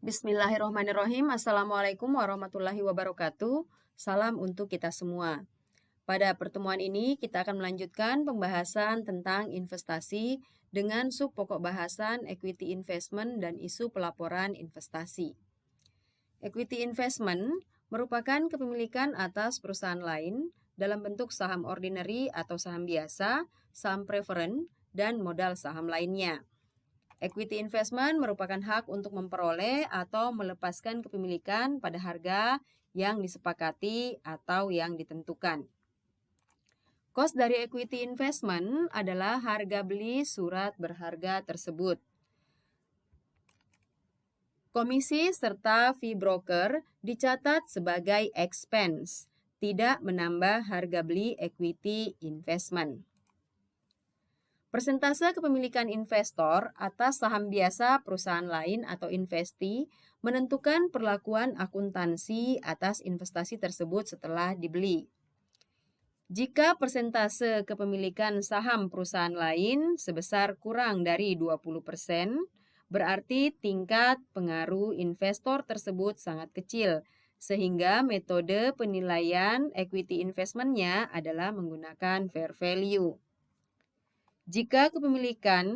Bismillahirrahmanirrahim. Assalamualaikum warahmatullahi wabarakatuh. Salam untuk kita semua. Pada pertemuan ini kita akan melanjutkan pembahasan tentang investasi dengan sub pokok bahasan equity investment dan isu pelaporan investasi. Equity investment merupakan kepemilikan atas perusahaan lain dalam bentuk saham ordinary atau saham biasa, saham preferred, dan modal saham lainnya. Equity investment merupakan hak untuk memperoleh atau melepaskan kepemilikan pada harga yang disepakati atau yang ditentukan. Cost dari equity investment adalah harga beli surat berharga tersebut. Komisi serta fee broker dicatat sebagai expense, tidak menambah harga beli equity investment. Persentase kepemilikan investor atas saham biasa perusahaan lain atau investee menentukan perlakuan akuntansi atas investasi tersebut setelah dibeli. Jika persentase kepemilikan saham perusahaan lain sebesar kurang dari 20%, berarti tingkat pengaruh investor tersebut sangat kecil, sehingga metode penilaian equity investment-nya adalah menggunakan fair value. Jika kepemilikan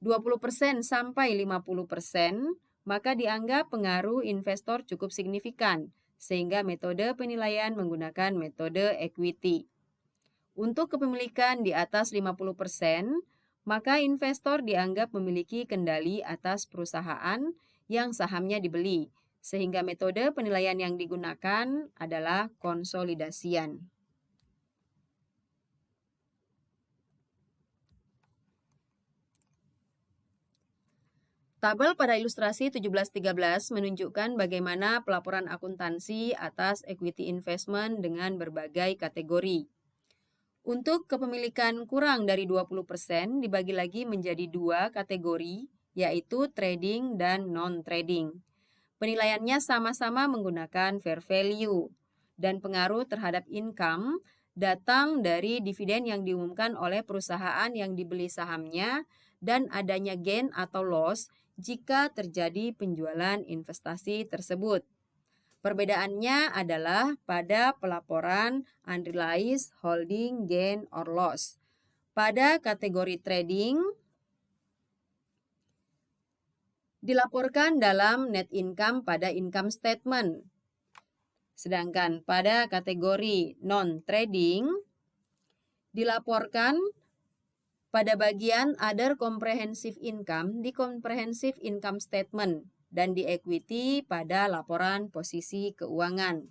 20% sampai 50%, maka dianggap pengaruh investor cukup signifikan, sehingga metode penilaian menggunakan metode equity. Untuk kepemilikan di atas 50%, maka investor dianggap memiliki kendali atas perusahaan yang sahamnya dibeli, sehingga metode penilaian yang digunakan adalah konsolidasian. Tabel pada ilustrasi 17-13 menunjukkan bagaimana pelaporan akuntansi atas equity investment dengan berbagai kategori. Untuk kepemilikan kurang dari 20% dibagi lagi menjadi dua kategori, yaitu trading dan non-trading. Penilaiannya sama-sama menggunakan fair value, dan pengaruh terhadap income datang dari dividen yang diumumkan oleh perusahaan yang dibeli sahamnya dan adanya gain atau loss jika terjadi penjualan investasi tersebut. Perbedaannya adalah pada pelaporan unrealized holding gain or loss. Pada kategori trading, dilaporkan dalam net income pada income statement. Sedangkan pada kategori non-trading, dilaporkan pada bagian other comprehensive income di comprehensive income statement dan di equity pada laporan posisi keuangan.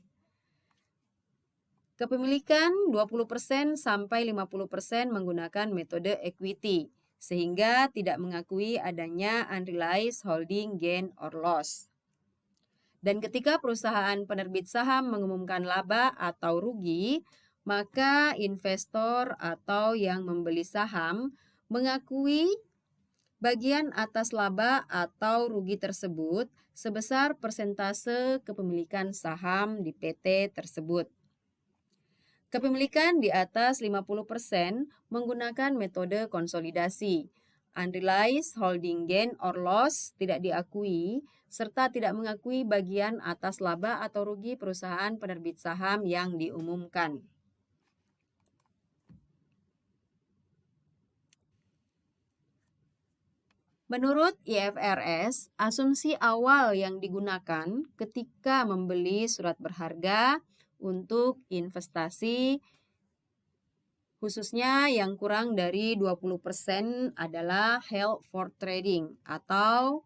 Kepemilikan 20% sampai 50% menggunakan metode equity, sehingga tidak mengakui adanya unrealized holding gain or loss. Dan ketika perusahaan penerbit saham mengumumkan laba atau rugi, maka investor atau yang membeli saham mengakui bagian atas laba atau rugi tersebut sebesar persentase kepemilikan saham di PT tersebut. Kepemilikan di atas 50% menggunakan metode konsolidasi. Unrealized holding gain or loss tidak diakui, serta tidak mengakui bagian atas laba atau rugi perusahaan penerbit saham yang diumumkan. Menurut IFRS, asumsi awal yang digunakan ketika membeli surat berharga untuk investasi khususnya yang kurang dari 20% adalah held for trading atau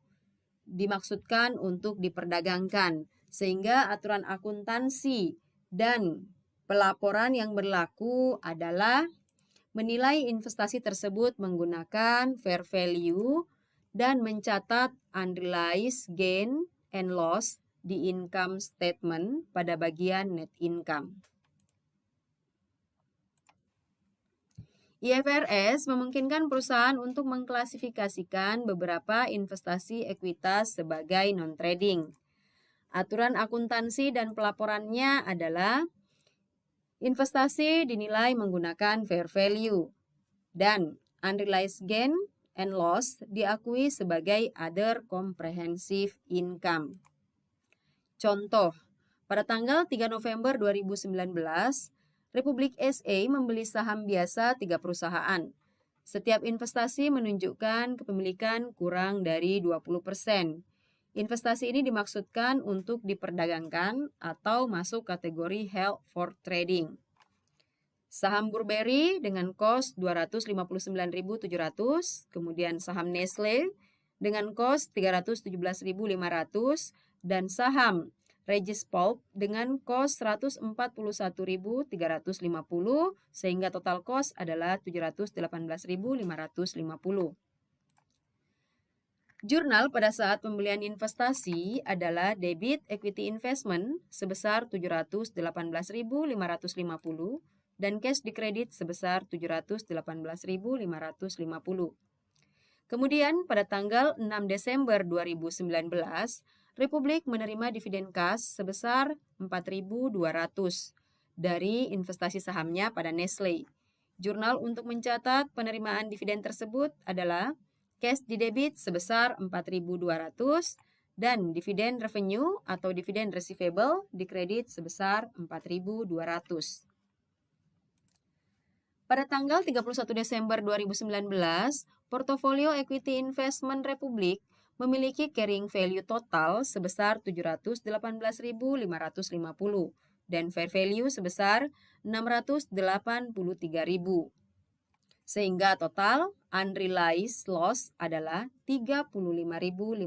dimaksudkan untuk diperdagangkan, sehingga aturan akuntansi dan pelaporan yang berlaku adalah menilai investasi tersebut menggunakan fair value dan mencatat unrealized gain and loss di income statement pada bagian net income. IFRS memungkinkan perusahaan untuk mengklasifikasikan beberapa investasi ekuitas sebagai non-trading. Aturan akuntansi dan pelaporannya adalah investasi dinilai menggunakan fair value dan unrealized gain and loss diakui sebagai other comprehensive income. Contoh, pada tanggal 3 November 2019, Republik SA membeli saham biasa 3 perusahaan. Setiap investasi menunjukkan kepemilikan kurang dari 20%. Investasi ini dimaksudkan untuk diperdagangkan atau masuk kategori held for trading. Saham Burberry dengan kos 259.700, kemudian saham Nestle dengan kos 317.500 dan saham Regis Pulp dengan kos 141.350 sehingga total kos adalah 718.550. Jurnal pada saat pembelian investasi adalah debit equity investment sebesar 718.550 dan cash di kredit sebesar 718.550. Kemudian pada tanggal 6 Desember 2019, Republik menerima dividen kas sebesar 4.200 dari investasi sahamnya pada Nestle. Jurnal untuk mencatat penerimaan dividen tersebut adalah cash di debit sebesar 4.200 dan dividen revenue atau dividen receivable di kredit sebesar 4.200. Pada tanggal 31 Desember 2019, portofolio equity investment Republik memiliki carrying value total sebesar 718.550 dan fair value sebesar 683.000. Sehingga total unrealized loss adalah 35.550.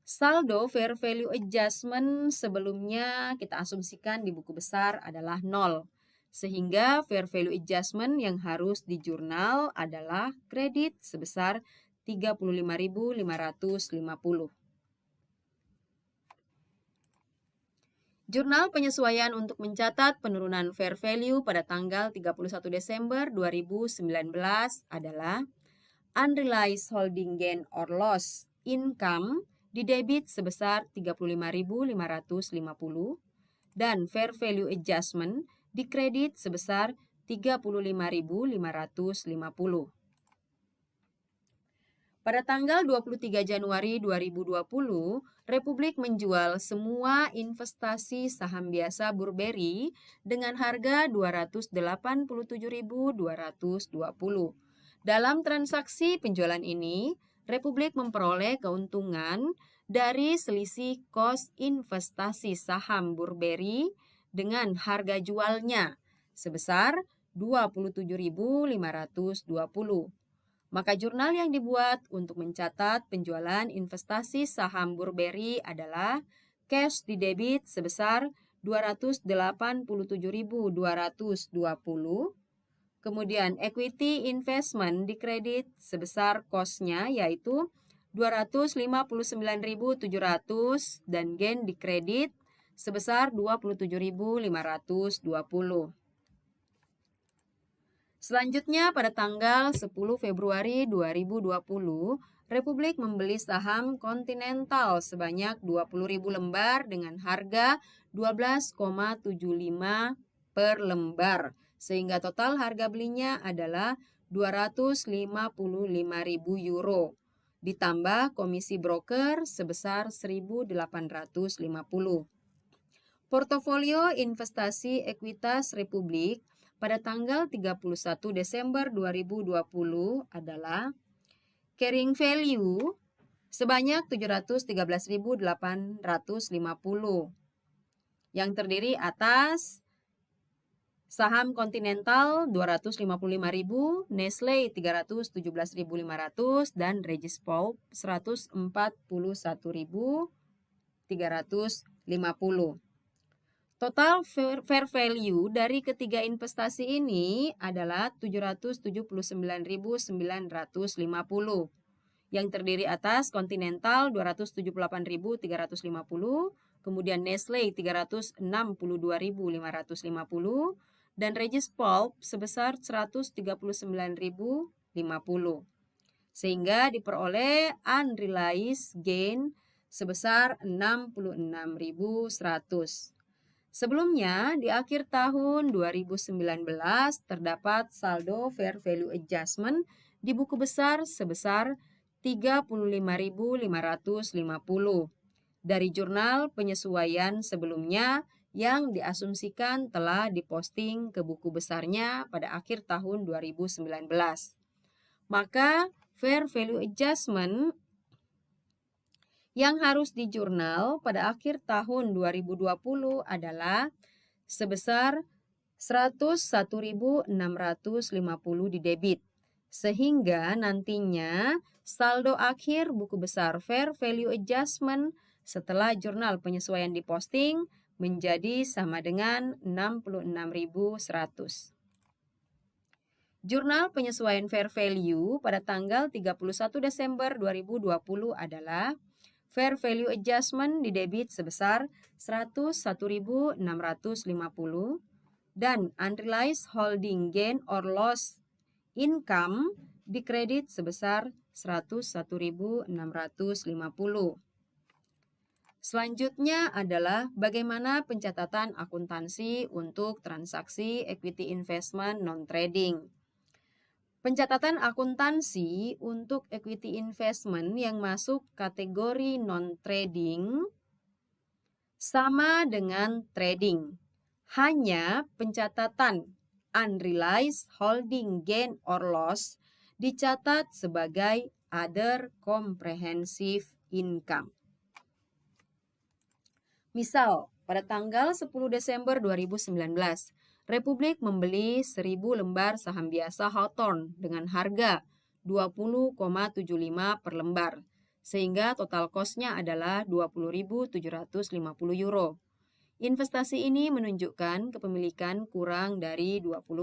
Saldo fair value adjustment sebelumnya kita asumsikan di buku besar adalah 0. Sehingga fair value adjustment yang harus di jurnal adalah kredit sebesar 35.550. Jurnal penyesuaian untuk mencatat penurunan fair value pada tanggal 31 Desember 2019 adalah unrealized holding gain or loss income di debit sebesar 35.550 dan fair value adjustment di kredit sebesar 35.550. Pada tanggal 23 Januari 2020, Republik menjual semua investasi saham biasa Burberry dengan harga 287.220. Dalam transaksi penjualan ini, Republik memperoleh keuntungan dari selisih kos investasi saham Burberry dengan harga jualnya sebesar 27.520. Maka jurnal yang dibuat untuk mencatat penjualan investasi saham Burberry adalah cash di debit sebesar 287.220, kemudian equity investment di kredit sebesar cost-nya yaitu 259.700 dan gain di kredit sebesar 27.520. Selanjutnya pada tanggal 10 Februari 2020, Republik membeli saham Continental sebanyak 20.000 lembar dengan harga 12,75 per lembar. Sehingga total harga belinya adalah 255.000 euro. Ditambah komisi broker sebesar 1.850. Portofolio investasi ekuitas Republik pada tanggal 31 Desember 2020 adalah carrying value sebanyak 713.850 yang terdiri atas saham Continental 255.000, Nestle 317.500 dan Regis Pulp 141.350. Total fair value dari ketiga investasi ini adalah 779.950 yang terdiri atas Continental 278.350, kemudian Nestle 362.550 dan Regis Pulp sebesar 139.050. Sehingga diperoleh unrealized gain sebesar 66.100. Sebelumnya, di akhir tahun 2019 terdapat saldo fair value adjustment di buku besar sebesar 35.550 dari jurnal penyesuaian sebelumnya yang diasumsikan telah diposting ke buku besarnya pada akhir tahun 2019. Maka fair value adjustment yang harus di jurnal pada akhir tahun 2020 adalah sebesar 101.650 di debit. Sehingga nantinya saldo akhir buku besar fair value adjustment setelah jurnal penyesuaian diposting menjadi sama dengan 66.100. Jurnal penyesuaian fair value pada tanggal 31 Desember 2020 adalah fair value adjustment di debit sebesar 101.650 dan unrealized holding gain or loss income di kredit sebesar 101.650. Selanjutnya adalah bagaimana pencatatan akuntansi untuk transaksi equity investment non-trading. Pencatatan akuntansi untuk equity investment yang masuk kategori non-trading sama dengan trading. Hanya pencatatan unrealized holding gain or loss dicatat sebagai other comprehensive income. Misal, pada tanggal 10 Desember 2019, Republik membeli 1.000 lembar saham biasa Hawthorne dengan harga 20,75 per lembar, sehingga total cost-nya adalah 20.750 euro. Investasi ini menunjukkan kepemilikan kurang dari 20%.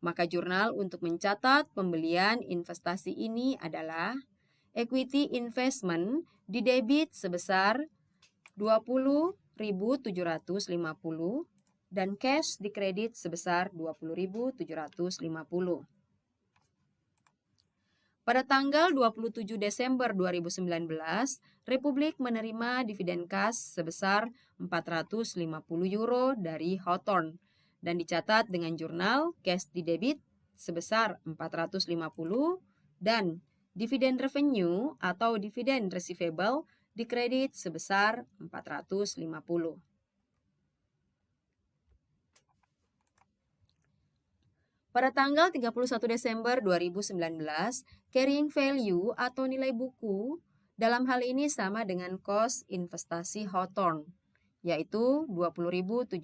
Maka jurnal untuk mencatat pembelian investasi ini adalah equity investment di debit sebesar 20.750 dan cash di kredit sebesar 20.750. Pada tanggal 27 Desember 2019, Republik menerima dividen kas sebesar 450 euro dari Hawthorne dan dicatat dengan jurnal cash di debit sebesar 450 dan dividen revenue atau dividen receivable di kredit sebesar 450. Pada tanggal 31 Desember 2019, carrying value atau nilai buku dalam hal ini sama dengan cost investasi Hawthorne, yaitu 20.750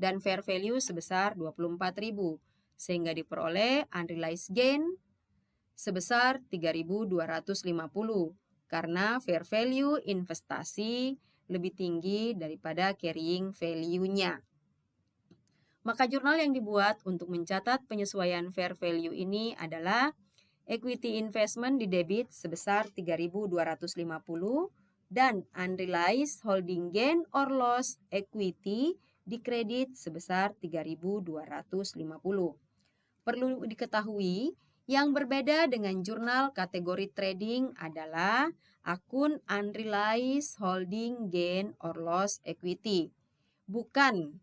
dan fair value sebesar 24.000, sehingga diperoleh unrealized gain sebesar 3.250 karena fair value investasi lebih tinggi daripada carrying value-nya. Maka jurnal yang dibuat untuk mencatat penyesuaian fair value ini adalah equity investment di debit sebesar 3.250 dan unrealized holding gain or loss equity di kredit sebesar 3.250. Perlu diketahui, yang berbeda dengan jurnal kategori trading adalah akun unrealized holding gain or loss equity, bukan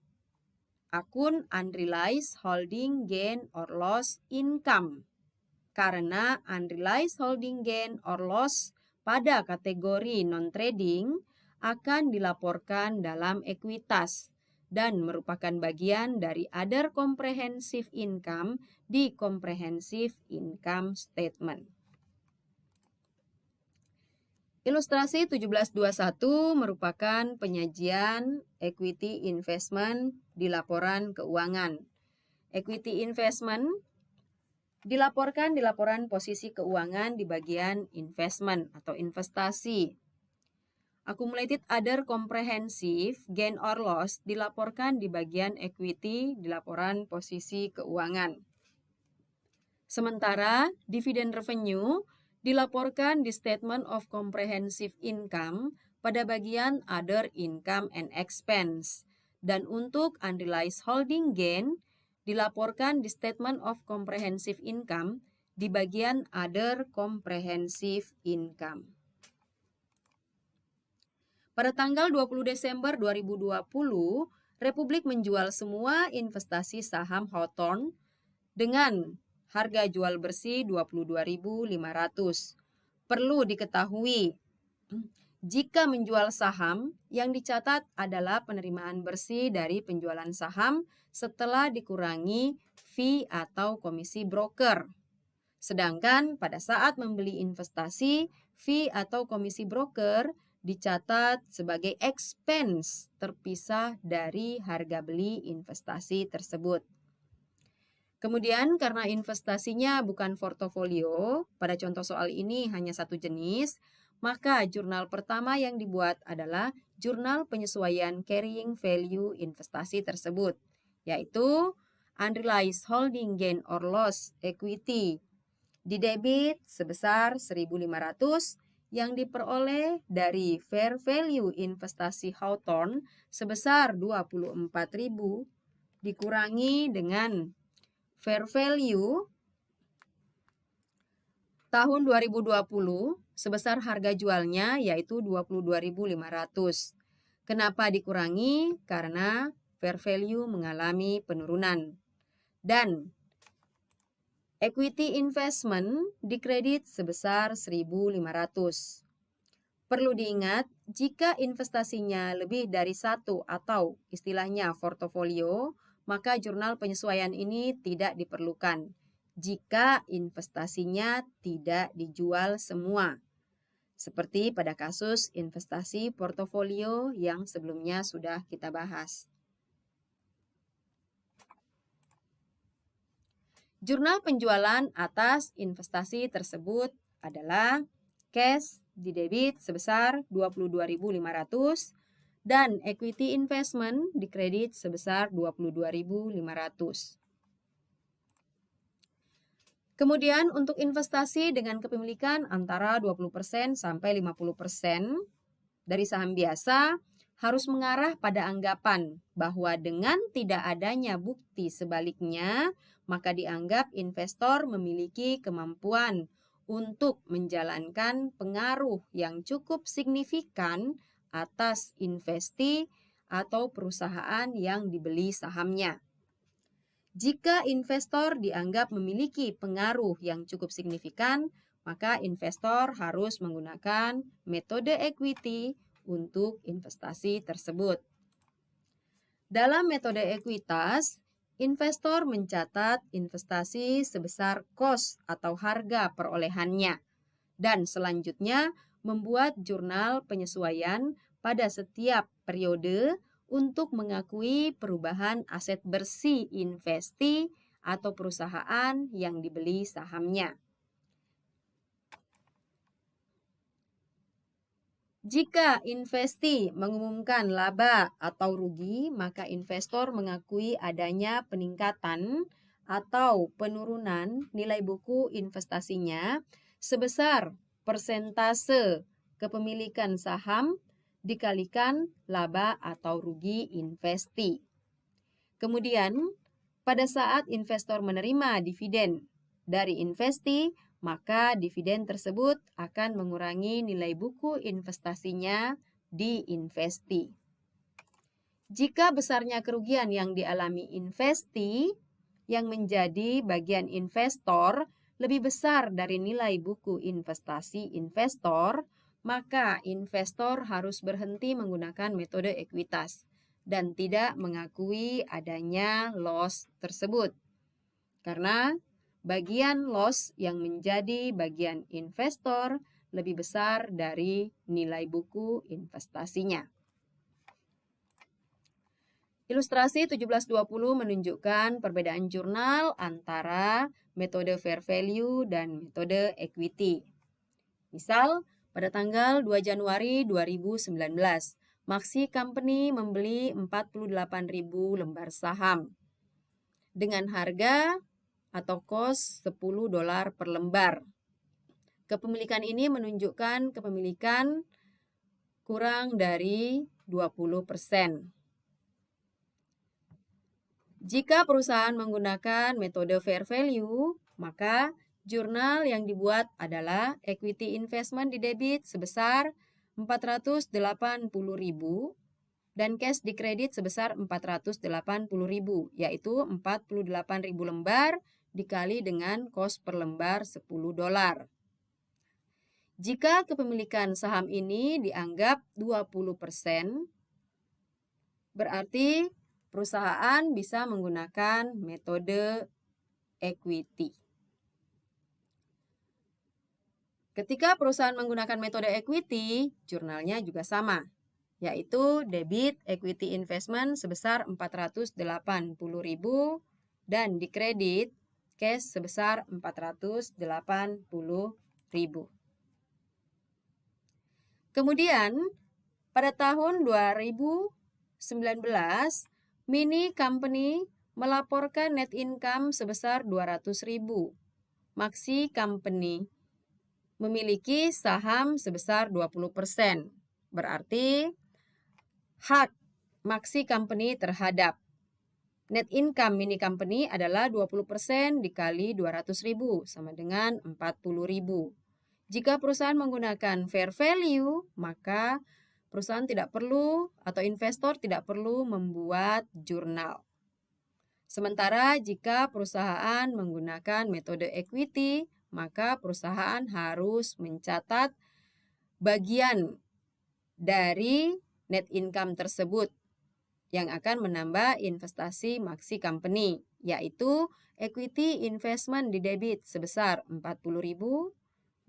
akun unrealized holding gain or loss income. Karena unrealized holding gain or loss pada kategori non-trading akan dilaporkan dalam ekuitas dan merupakan bagian dari other comprehensive income di comprehensive income statement. Ilustrasi 1721 merupakan penyajian equity investment di laporan keuangan. Equity investment dilaporkan di laporan posisi keuangan di bagian investment atau investasi. Accumulated other comprehensive gain or loss dilaporkan di bagian equity di laporan posisi keuangan. Sementara dividen revenue dilaporkan di statement of comprehensive income pada bagian other income and expense. Dan untuk unrealized holding gain dilaporkan di statement of comprehensive income di bagian other comprehensive income. Pada tanggal 20 Desember 2020, Republik menjual semua investasi saham Hawthorne dengan harga jual bersih 22.500. Perlu diketahui, jika menjual saham, yang dicatat adalah penerimaan bersih dari penjualan saham setelah dikurangi fee atau komisi broker. Sedangkan pada saat membeli investasi, fee atau komisi broker dicatat sebagai expense terpisah dari harga beli investasi tersebut. Kemudian karena investasinya bukan portofolio, pada contoh soal ini hanya satu jenis, maka jurnal pertama yang dibuat adalah jurnal penyesuaian carrying value investasi tersebut, yaitu unrealized holding gain or loss equity didebit sebesar 1.500 yang diperoleh dari fair value investasi Hawthorne sebesar 24.000 dikurangi dengan fair value tahun 2020 sebesar harga jualnya yaitu 22.500. Kenapa dikurangi? Karena fair value mengalami penurunan. Dan equity investment dikredit sebesar 1.500. Perlu diingat, jika investasinya lebih dari satu atau istilahnya portofolio, maka jurnal penyesuaian ini tidak diperlukan jika investasinya tidak dijual semua. Seperti pada kasus investasi portofolio yang sebelumnya sudah kita bahas. Jurnal penjualan atas investasi tersebut adalah cash didebit sebesar 22.500 dan equity investment dikredit sebesar 22.500. Kemudian untuk investasi dengan kepemilikan antara 20% sampai 50% dari saham biasa harus mengarah pada anggapan bahwa dengan tidak adanya bukti sebaliknya, maka dianggap investor memiliki kemampuan untuk menjalankan pengaruh yang cukup signifikan atas investi atau perusahaan yang dibeli sahamnya. Jika investor dianggap memiliki pengaruh yang cukup signifikan, maka investor harus menggunakan metode equity untuk investasi tersebut. Dalam metode ekuitas, investor mencatat investasi sebesar cost atau harga perolehannya dan selanjutnya membuat jurnal penyesuaian pada setiap periode untuk mengakui perubahan aset bersih investi atau perusahaan yang dibeli sahamnya. Jika investi mengumumkan laba atau rugi, maka investor mengakui adanya peningkatan atau penurunan nilai buku investasinya sebesar persentase kepemilikan saham dikalikan laba atau rugi investi. Kemudian, pada saat investor menerima dividen dari investi, maka dividen tersebut akan mengurangi nilai buku investasinya di investi. Jika besarnya kerugian yang dialami investi yang menjadi bagian investor lebih besar dari nilai buku investasi investor, maka investor harus berhenti menggunakan metode ekuitas dan tidak mengakui adanya loss tersebut. Karena bagian loss yang menjadi bagian investor lebih besar dari nilai buku investasinya. Ilustrasi 1720 menunjukkan perbedaan jurnal antara metode fair value dan metode equity. Misal, pada tanggal 2 Januari 2019, Maxi Company membeli 48.000 lembar saham dengan harga atau cost $10 per lembar. Kepemilikan ini menunjukkan kepemilikan kurang dari 20%. Jika perusahaan menggunakan metode fair value, maka jurnal yang dibuat adalah equity investment didebit sebesar 480.000 dan cash dikredit sebesar 480.000, yaitu 48.000 lembar dikali dengan kos per lembar $10. Jika kepemilikan saham ini dianggap 20%, berarti perusahaan bisa menggunakan metode equity. Ketika perusahaan menggunakan metode equity, jurnalnya juga sama, yaitu debit equity investment sebesar 480.000 dan di kredit cash sebesar 480.000. Kemudian pada tahun 2019, mini company melaporkan net income sebesar 200.000. Maxi company memiliki saham sebesar 20%. Berarti hak maxi company terhadap net income mini company adalah 20% dikali 200.000 sama dengan 40.000. Jika perusahaan menggunakan fair value, maka perusahaan tidak perlu atau investor tidak perlu membuat jurnal. Sementara jika perusahaan menggunakan metode equity, maka perusahaan harus mencatat bagian dari net income tersebut yang akan menambah investasi maxi company, yaitu equity investment di debit sebesar 40.000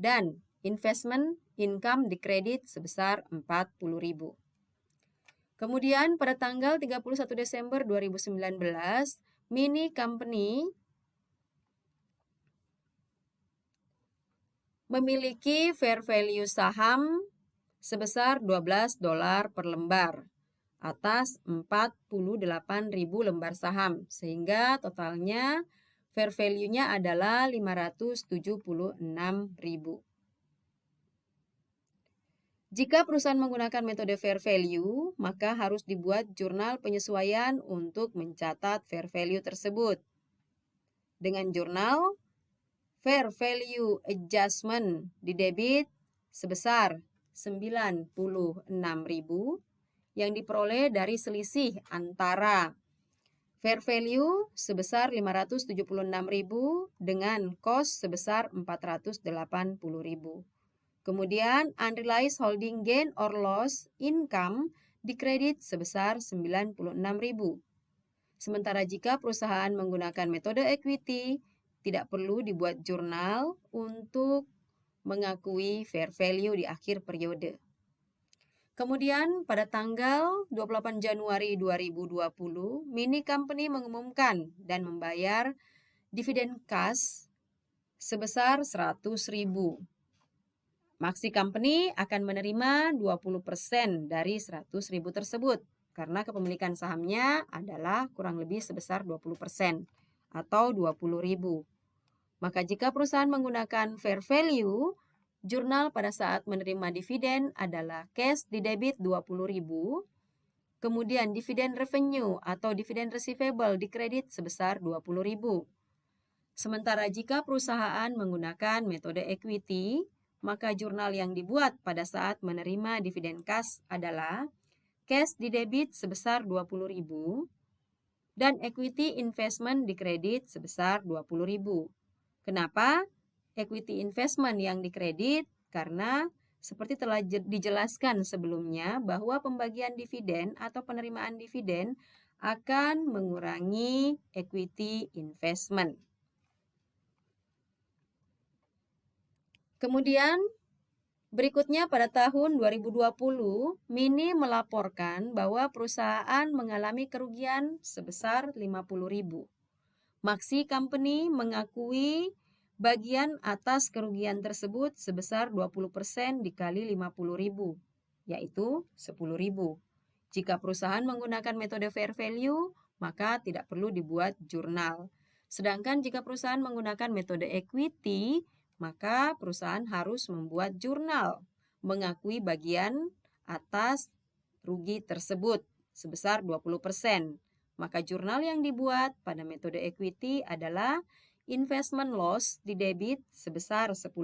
dan investment income di kredit sebesar 40.000. Kemudian pada tanggal 31 Desember 2019, mini company memiliki fair value saham sebesar $12 per lembar atas 48.000 lembar saham, sehingga totalnya fair value-nya adalah 576.000. Jika perusahaan menggunakan metode fair value, maka harus dibuat jurnal penyesuaian untuk mencatat fair value tersebut. Dengan jurnal fair value adjustment di debit sebesar 96.000 yang diperoleh dari selisih antara fair value sebesar 576.000 dengan cost sebesar 480.000. Kemudian unrealized holding gain or loss income di kredit sebesar 96.000. Sementara jika perusahaan menggunakan metode equity, tidak perlu dibuat jurnal untuk mengakui fair value di akhir periode. Kemudian pada tanggal 28 Januari 2020, mini company mengumumkan dan membayar dividen cash sebesar 100.000. Maxi company akan menerima 20% dari 100.000 tersebut karena kepemilikan sahamnya adalah kurang lebih sebesar 20% atau 20.000. Maka jika perusahaan menggunakan fair value, jurnal pada saat menerima dividen adalah cash di debit 20.000, kemudian dividen revenue atau dividen receivable di kredit sebesar 20.000. Sementara jika perusahaan menggunakan metode equity, maka jurnal yang dibuat pada saat menerima dividen cash adalah cash di debit sebesar 20.000 dan equity investment di kredit sebesar 20.000. Kenapa equity investment yang dikredit? Karena seperti telah dijelaskan sebelumnya bahwa pembagian dividen atau penerimaan dividen akan mengurangi equity investment. Kemudian berikutnya pada tahun 2020, Mini melaporkan bahwa perusahaan mengalami kerugian sebesar 50.000. Maxi Company mengakui bagian atas kerugian tersebut sebesar 20% dikali 50.000, yaitu 10.000. Jika perusahaan menggunakan metode fair value, maka tidak perlu dibuat jurnal. Sedangkan jika perusahaan menggunakan metode equity, maka perusahaan harus membuat jurnal mengakui bagian atas rugi tersebut sebesar 20%. Maka jurnal yang dibuat pada metode equity adalah investment loss di debit sebesar 10.000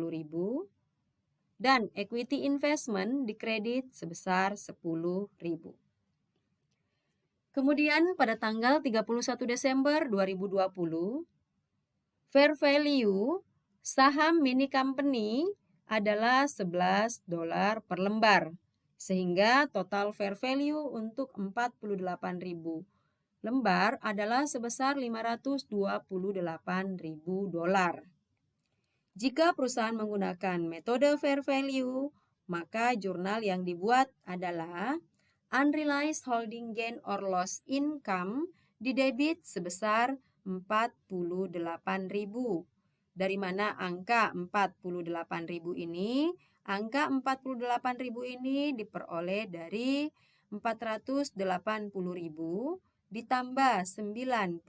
dan equity investment di kredit sebesar 10.000. Kemudian pada tanggal 31 Desember 2020, Fair value saham mini company adalah $11 per lembar, sehingga total fair value untuk 48.000 lembar adalah sebesar $528.000. Jika perusahaan menggunakan metode fair value, maka jurnal yang dibuat adalah unrealized holding gain or loss income didebit sebesar 48.000. Dari mana angka 48.000 ini? Angka 48.000 ini diperoleh dari 480.000 ditambah 96.000,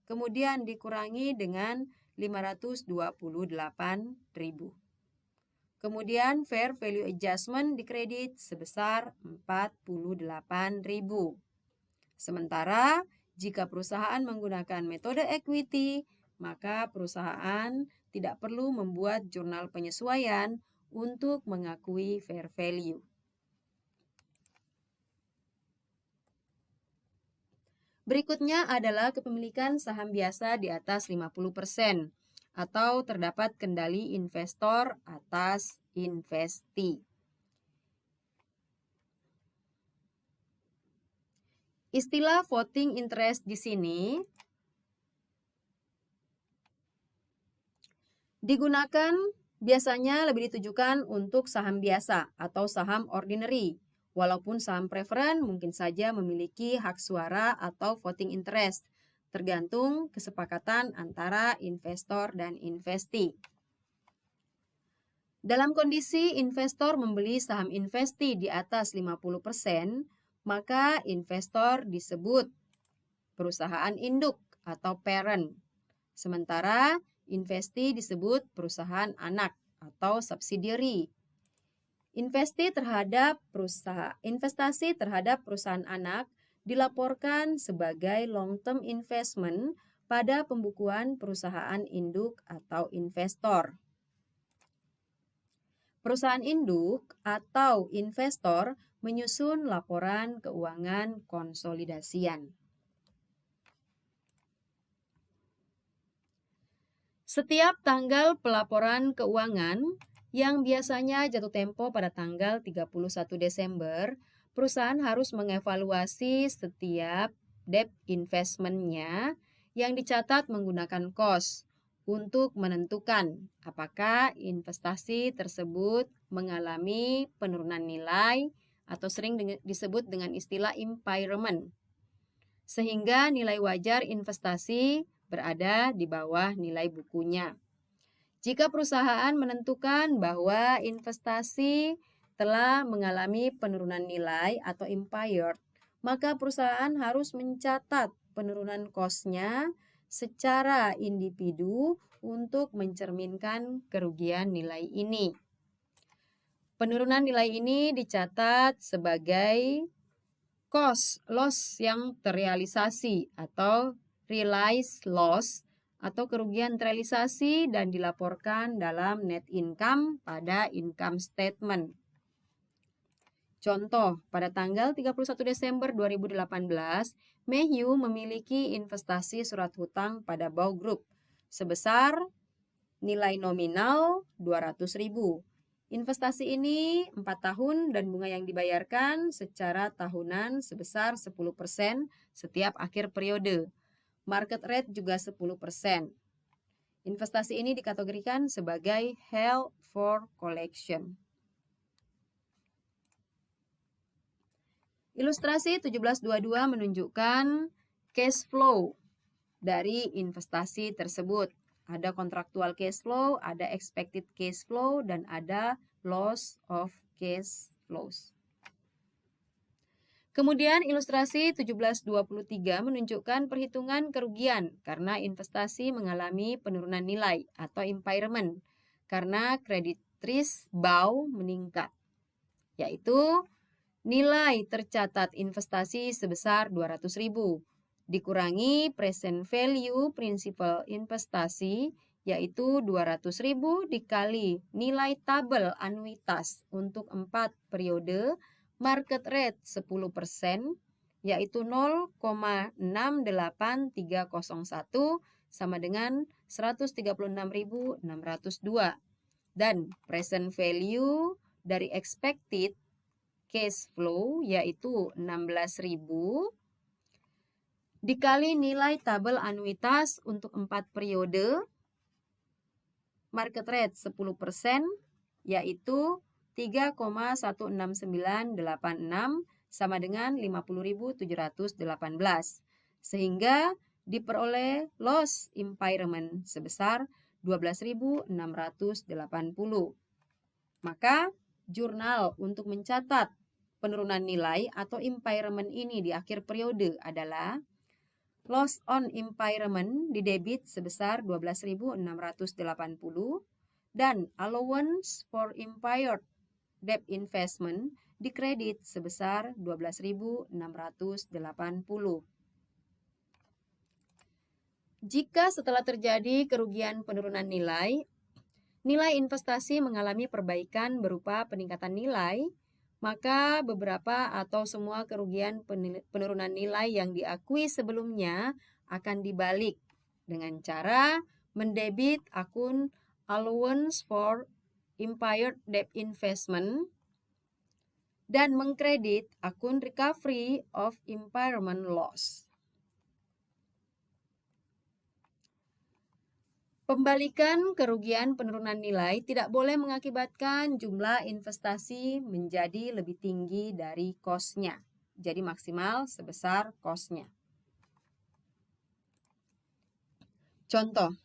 kemudian dikurangi dengan 528.000. Kemudian fair value adjustment dikredit sebesar 48.000. Sementara jika perusahaan menggunakan metode equity, maka perusahaan tidak perlu membuat jurnal penyesuaian untuk mengakui fair value. Berikutnya adalah kepemilikan saham biasa di atas 50% atau terdapat kendali investor atas investee. Istilah voting interest di sini digunakan biasanya lebih ditujukan untuk saham biasa atau saham ordinary. Walaupun saham preferen mungkin saja memiliki hak suara atau voting interest, tergantung kesepakatan antara investor dan investee. Dalam kondisi investor membeli saham investee di atas 50%, maka investor disebut perusahaan induk atau parent. Sementara investee disebut perusahaan anak atau subsidiary. Investasi terhadap perusahaan anak dilaporkan sebagai long-term investment pada pembukuan perusahaan induk atau investor. Perusahaan induk atau investor menyusun laporan keuangan konsolidasian. Setiap tanggal pelaporan keuangan yang biasanya jatuh tempo pada tanggal 31 Desember, perusahaan harus mengevaluasi setiap debt investment-nya yang dicatat menggunakan cost untuk menentukan apakah investasi tersebut mengalami penurunan nilai atau sering disebut dengan istilah impairment, sehingga nilai wajar investasi berada di bawah nilai bukunya. Jika perusahaan menentukan bahwa investasi telah mengalami penurunan nilai atau impaired, maka perusahaan harus mencatat penurunan cost-nya secara individu untuk mencerminkan kerugian nilai ini. Penurunan nilai ini dicatat sebagai cost loss yang terrealisasi atau realized loss atau kerugian terrealisasi dan dilaporkan dalam net income pada income statement. Contoh, pada tanggal 31 Desember 2018, Mayhew memiliki investasi surat hutang pada Bow Group sebesar nilai nominal 200.000. Investasi ini 4 tahun dan bunga yang dibayarkan secara tahunan sebesar 10% setiap akhir periode. Market rate juga 10%. Investasi ini dikategorikan sebagai held for collection. Ilustrasi 1722 menunjukkan cash flow dari investasi tersebut. Ada kontraktual cash flow, ada expected cash flow, dan ada loss of cash flows. Kemudian ilustrasi 1723 menunjukkan perhitungan kerugian karena investasi mengalami penurunan nilai atau impairment karena credit risk Bow meningkat, yaitu nilai tercatat investasi sebesar 200.000 dikurangi present value principal investasi, yaitu 200.000 dikali nilai tabel anuitas untuk 4 periode, market rate 10%, yaitu 0,68301 sama dengan 136.602. Dan present value dari expected cash flow yaitu 16.000 dikali nilai tabel anuitas untuk 4 periode market rate 10% yaitu 3,16986 sama dengan 50.718 sehingga diperoleh loss impairment sebesar 12.680. Maka jurnal untuk mencatat penurunan nilai atau impairment ini di akhir periode adalah loss on impairment di debit sebesar 12.680 dan allowance for impaired debt investment di kredit sebesar 12.680. Jika setelah terjadi kerugian penurunan nilai investasi mengalami perbaikan berupa peningkatan nilai, maka beberapa atau semua kerugian penurunan nilai yang diakui sebelumnya akan dibalik dengan cara mendebit akun allowance for impaired debt investment dan mengkredit akun recovery of impairment loss. Pembalikan kerugian penurunan nilai tidak boleh mengakibatkan jumlah investasi menjadi lebih tinggi dari cost-nya. Jadi maksimal sebesar cost-nya. Contoh,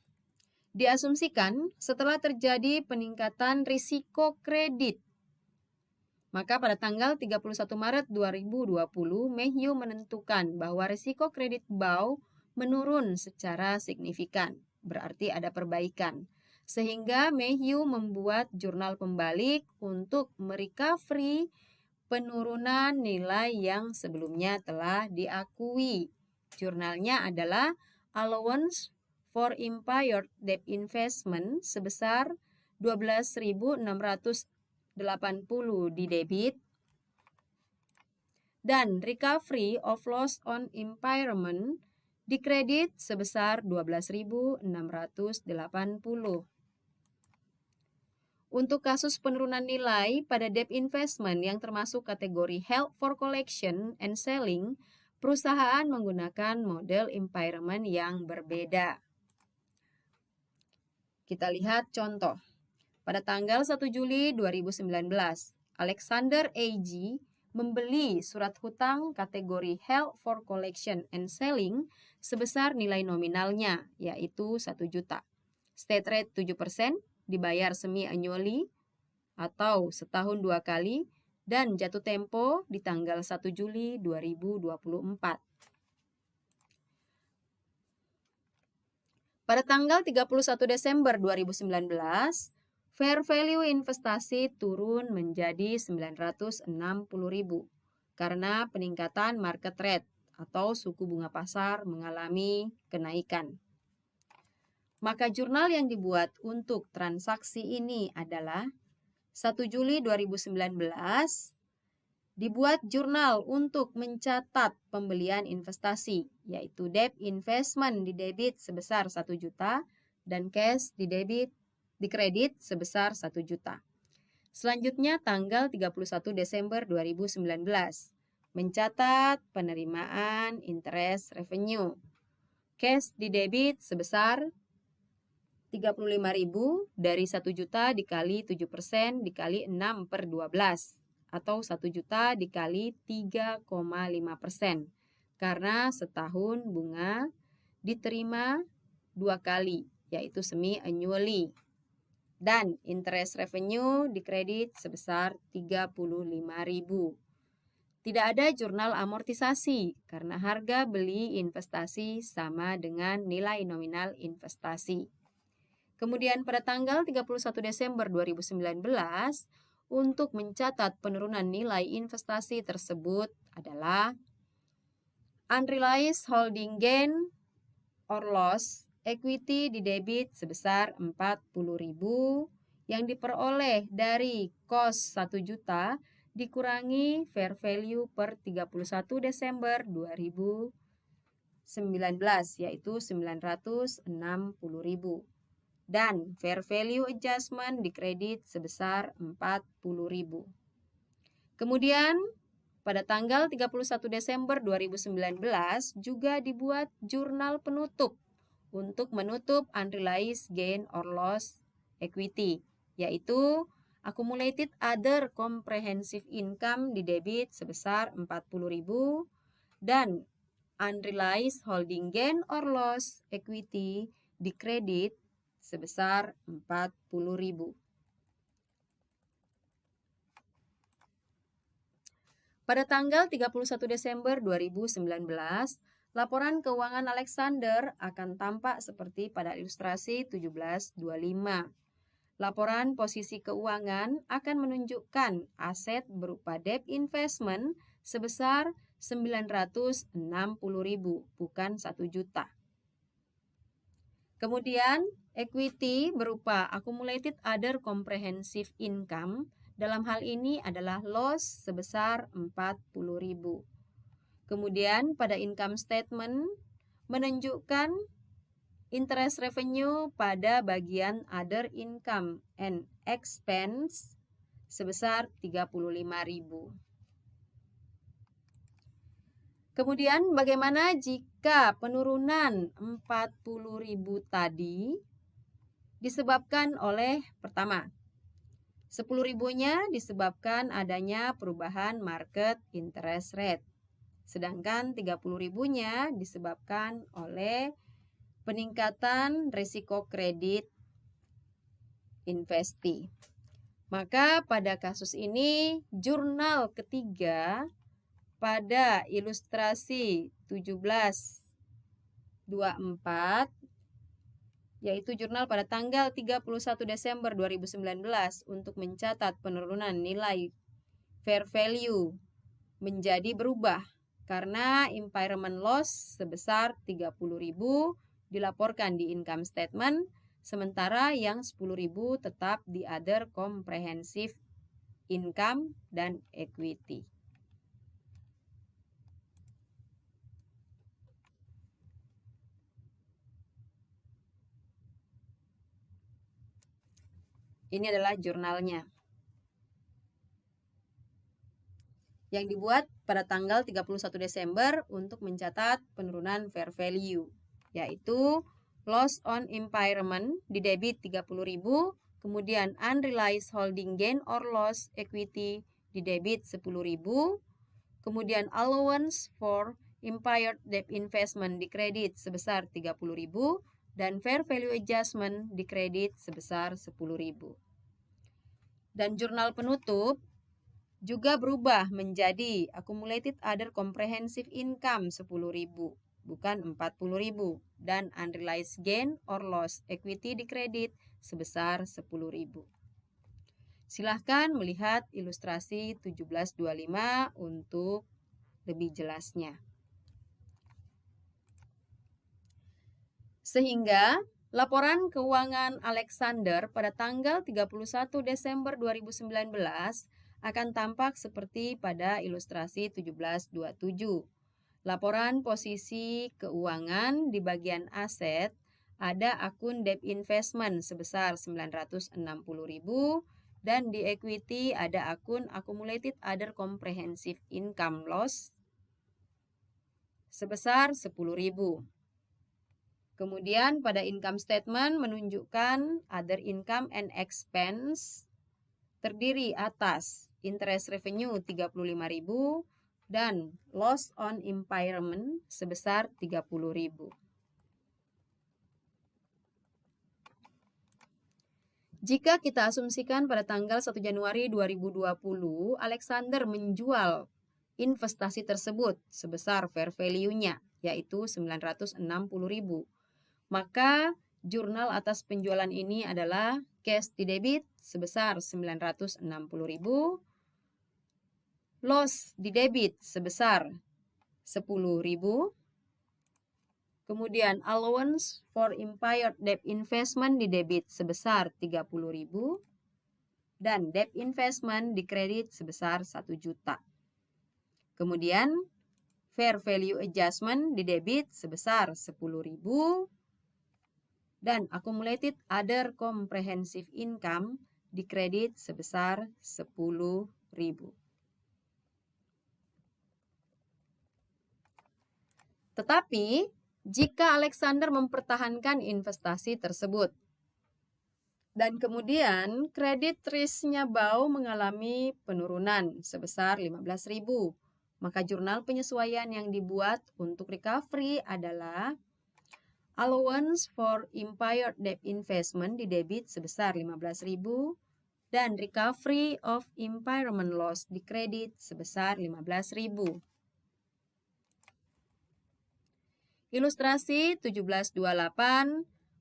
diasumsikan setelah terjadi peningkatan risiko kredit, maka pada tanggal 31 Maret 2020, Mayhew menentukan bahwa risiko kredit BAU menurun secara signifikan. Berarti ada perbaikan. Sehingga Mayhew membuat jurnal pembalik untuk merecovery penurunan nilai yang sebelumnya telah diakui. Jurnalnya adalah allowance for impaired debt investment sebesar 12.680 di debit dan recovery of loss on impairment di kredit sebesar 12.680. Untuk kasus penurunan nilai pada debt investment yang termasuk kategori held for collection and selling, perusahaan menggunakan model impairment yang berbeda. Kita lihat contoh. Pada tanggal 1 Juli 2019, Alexander AG membeli surat hutang kategori held for collection and selling sebesar nilai nominalnya, yaitu 1 juta. State rate 7%, dibayar semi-annually atau setahun 2 kali, dan jatuh tempo di tanggal 1 Juli 2024. Pada tanggal 31 Desember 2019, fair value investasi turun menjadi 960.000 karena peningkatan market rate atau suku bunga pasar mengalami kenaikan. Maka jurnal yang dibuat untuk transaksi ini adalah 1 Juli 2019 dibuat jurnal untuk mencatat pembelian investasi, yaitu debt investment di debit sebesar 1 juta dan cash di kredit sebesar 1 juta. Selanjutnya tanggal 31 Desember 2019 mencatat penerimaan interest revenue. Cash di debit sebesar 35.000 dari 1 juta dikali 7% dikali 6/12 atau 1 juta dikali 3,5% karena setahun bunga diterima 2 kali yaitu semi-annually. Dan interest revenue di kredit sebesar 35.000. Tidak ada jurnal amortisasi karena harga beli investasi sama dengan nilai nominal investasi. Kemudian pada tanggal 31 Desember 2019, untuk mencatat penurunan nilai investasi tersebut adalah unrealized holding gain or loss equity di debit sebesar 40.000 yang diperoleh dari cost 1 juta dikurangi fair value per 31 Desember 2019. yaitu 960.000. Dan fair value adjustment dikredit sebesar 40.000. Kemudian pada tanggal 31 Desember 2019 juga dibuat jurnal penutup untuk menutup unrealized gain or loss equity, yaitu accumulated other comprehensive income di debit sebesar 40.000 dan unrealized holding gain or loss equity di kredit sebesar 40.000. Pada tanggal 31 Desember 2019, laporan keuangan Alexander akan tampak seperti pada ilustrasi 1725. Laporan posisi keuangan akan menunjukkan aset berupa debt investment sebesar 960.000, bukan 1 juta. Kemudian equity berupa accumulated other comprehensive income, dalam hal ini adalah loss sebesar 40.000. Kemudian pada income statement menunjukkan interest revenue pada bagian other income and expense sebesar 35.000. Kemudian bagaimana jika penurunan 40.000 tadi disebabkan oleh pertama, 10.000-nya disebabkan adanya perubahan market interest rate, sedangkan 30.000-nya disebabkan oleh peningkatan risiko kredit investee. Maka pada kasus ini jurnal ketiga pada ilustrasi 1724, yaitu jurnal pada tanggal 31 Desember 2019 untuk mencatat penurunan nilai fair value menjadi berubah karena impairment loss sebesar 30.000 dilaporkan di income statement, sementara yang 10.000 tetap di other comprehensive income dan equity. Ini adalah jurnalnya yang dibuat pada tanggal 31 Desember untuk mencatat penurunan fair value, yaitu loss on impairment di debit 30.000, kemudian unrealized holding gain or loss equity di debit 10.000, kemudian allowance for impaired debt investment di kredit sebesar 30.000, dan fair value adjustment di kredit sebesar 10.000. Dan jurnal penutup juga berubah menjadi accumulated other comprehensive income 10.000, bukan 40.000, dan unrealized gain or loss equity di kredit sebesar 10.000. Silahkan melihat ilustrasi 1725 untuk lebih jelasnya. Sehingga laporan keuangan Alexander pada tanggal 31 Desember 2019 akan tampak seperti pada ilustrasi 1727. Laporan posisi keuangan di bagian aset ada akun debt investment sebesar 960.000 dan di equity ada akun accumulated other comprehensive income loss sebesar 10.000. Kemudian pada income statement menunjukkan other income and expense terdiri atas interest revenue 35.000 dan loss on impairment sebesar 30.000. Jika kita asumsikan pada tanggal 1 Januari 2020 Alexander menjual investasi tersebut sebesar fair value-nya yaitu 960.000, maka jurnal atas penjualan ini adalah cash di debit sebesar 960.000, loss di debit sebesar 10.000, kemudian allowance for impaired debt investment di debit sebesar 30.000, dan debt investment di kredit sebesar 1 juta. Kemudian Fair value adjustment di debit sebesar 10.000 dan accumulated other comprehensive income di kredit sebesar 10.000. Tetapi, jika Alexander mempertahankan investasi tersebut, dan kemudian kredit risknya Bao mengalami penurunan sebesar 15.000, maka jurnal penyesuaian yang dibuat untuk recovery adalah allowance for impaired debt investment di debit sebesar 15.000 dan recovery of impairment loss di kredit sebesar 15.000. Ilustrasi 1728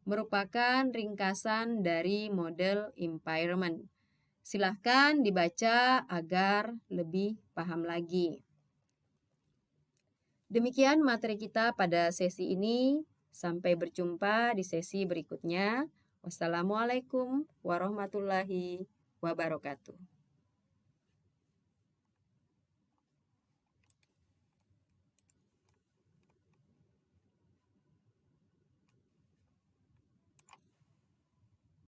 merupakan ringkasan dari model impairment. Silahkan dibaca agar lebih paham lagi. Demikian materi kita pada sesi ini. Sampai berjumpa di sesi berikutnya. Wassalamualaikum warahmatullahi wabarakatuh.